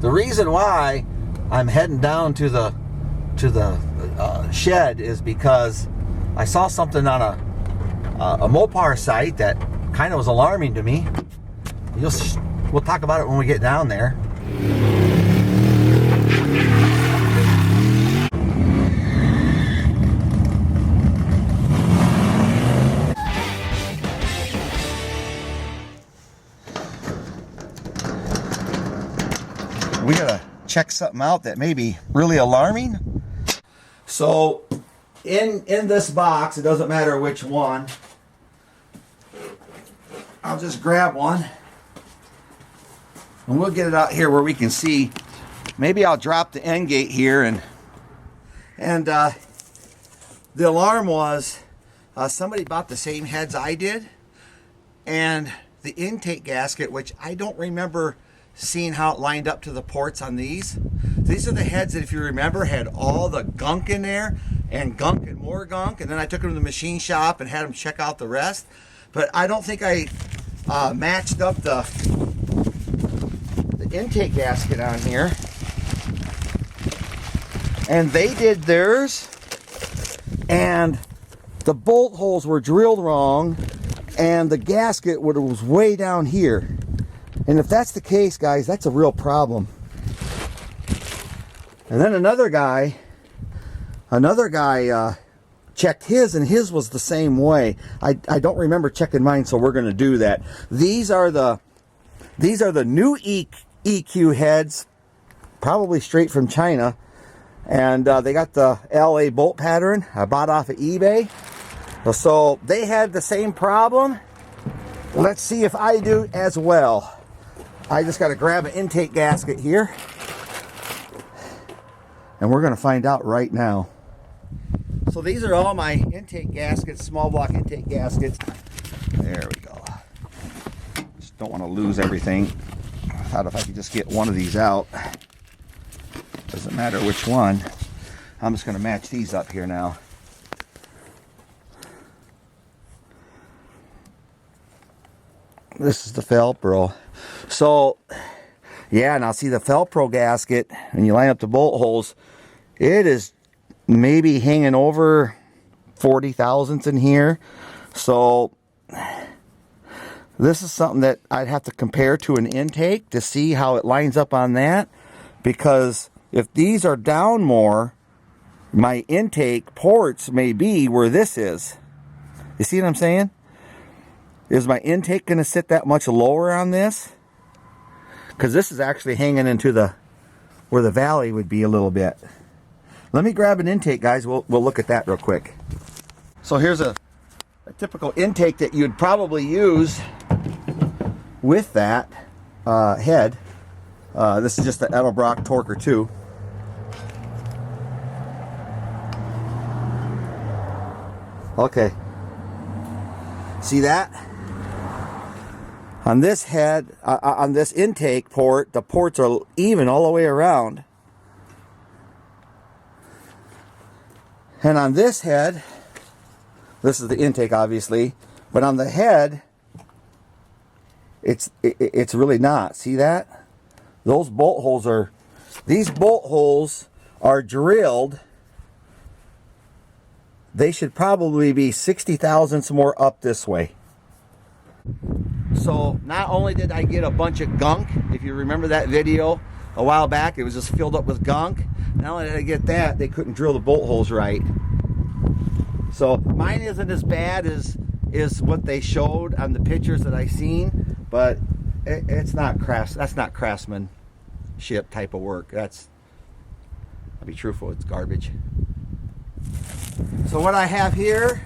The reason why I'm heading down to the shed is because I saw something on a Mopar site that kind of was alarming to me. We'll talk about it when we get down there. We gotta check something out that may be really alarming. So in this box, it doesn't matter which one, I'll just grab one and we'll get it out here where we can see. Maybe I'll drop the end gate here, and the alarm was somebody bought the same heads I did, and the intake gasket, which I don't remember seeing how it lined up to the ports on these. These are the heads that, if you remember, had all the gunk in there, and gunk and more gunk, and then I took them to the machine shop and had them check out the rest. But I don't think I matched up the intake gasket on here, and they did theirs, and the bolt holes were drilled wrong, and the gasket was way down here. And if that's the case, guys, that's a real problem. And then another guy checked his, and his was the same way. I don't remember checking mine, so we're going to do that. These are the new EQ heads, probably straight from China, and they got the LA bolt pattern I bought off of eBay. So they had the same problem. Let's see if I do as well. I just got to grab an intake gasket here, and we're going to find out right now. So these are all my intake gaskets, small block intake gaskets. There we go. Just don't want to lose everything. I thought if I could just get one of these out. Doesn't matter which one. I'm just going to match these up here now. This is the Felpro. So, yeah, now see the Felpro gasket, and you line up the bolt holes, it is maybe hanging over 40 thousandths in here. So this is something that I'd have to compare to an intake to see how it lines up on that, because if these are down more, my intake ports may be where this is. You see what I'm saying? Is my intake going to sit that much lower on this? Because this is actually hanging into where the valley would be a little bit. Let me grab an intake, guys. We'll look at that real quick. So here's a typical intake that you'd probably use with that head. This is just the Edelbrock Torquer 2. Okay. See that? On this head, on this intake port, the ports are even all the way around. And on this head, this is the intake obviously, but on the head, it's really not. See that? Those bolt holes are, these bolt holes are drilled. They should probably be 60 thousandths more up this way. So not only did I get a bunch of gunk, if you remember that video a while back, it was just filled up with gunk. Not only did I get that, they couldn't drill the bolt holes right. So mine isn't as bad as what they showed on the pictures that I seen, but it's not that's not craftsmanship type of work. I'll be truthful, it's garbage. So what I have here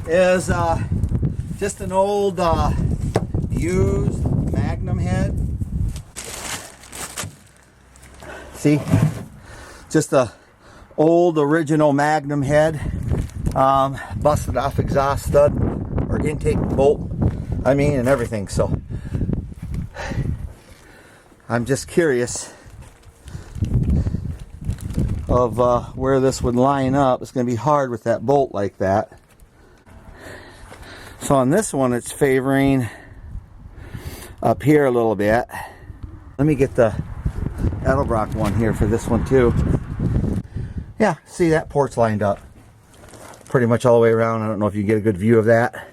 is just an old used Magnum head. See, just a old original Magnum head, busted off exhaust stud or intake bolt, and everything. So I'm just curious of where this would line up. It's going to be hard with that bolt like that. So on this one, it's favoring up here a little bit. Let me get the Edelbrock one here for this one too. Yeah, see that port's lined up pretty much all the way around. I don't know if you get a good view of that,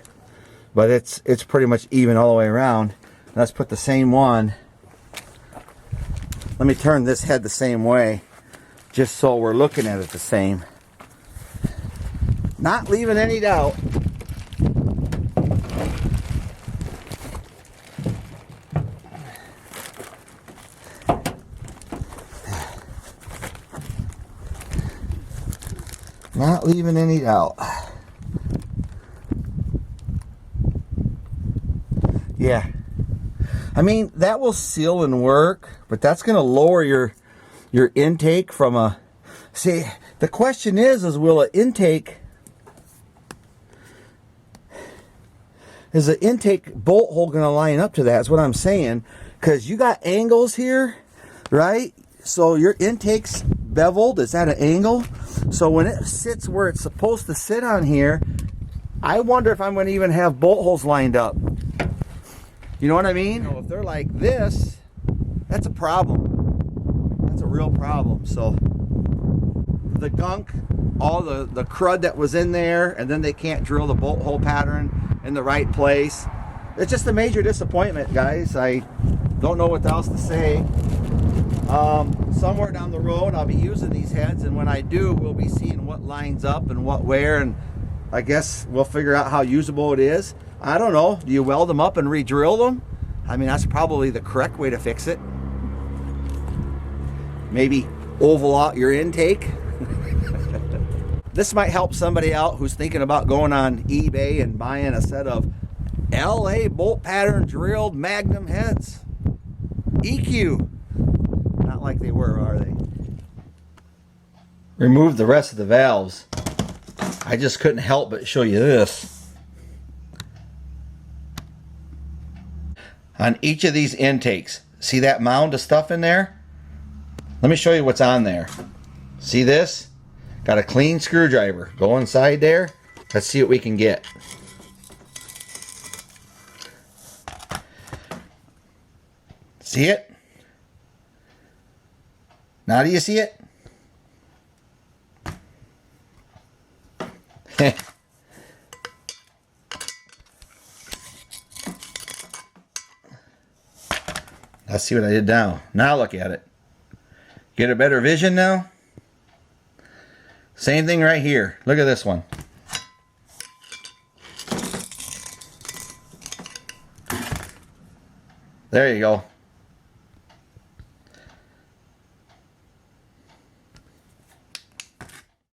but it's pretty much even all the way around. Let's put the same one. Let me turn this head the same way, just so we're looking at it the same. Not leaving any doubt. Not leaving any doubt. Yeah. I mean, that will seal and work, but that's going to lower your intake from a... See, the question is will an intake... Is the intake bolt hole going to line up to that? That's what I'm saying. Because you got angles here, right? So your intake's beveled. It's at an angle. So when it sits where it's supposed to sit on here, I wonder if I'm going to even have bolt holes lined up. You know what I mean? You know, if they're like this, that's a problem. That's a real problem. So the gunk, all the crud that was in there, and then they can't drill the bolt hole pattern in the right place. It's just a major disappointment, guys. I don't know what else to say. Somewhere down the road I'll be using these heads, and when I do, we'll be seeing what lines up and what where, and I guess we'll figure out how usable it is. I don't know. Do you weld them up and re-drill them? I mean, that's probably the correct way to fix it. Maybe oval out your intake. This might help somebody out who's thinking about going on eBay and buying a set of LA bolt pattern drilled Magnum heads. EQ. Not like they were, are they? Remove the rest of the valves. I just couldn't help but show you this. On each of these intakes, see that mound of stuff in there? Let me show you what's on there. See this? Got a clean screwdriver. Go inside there. Let's see what we can get. See it? Now do you see it? Let's see what I did now. Now look at it. Get a better vision now? Same thing right here. Look at this one. There you go.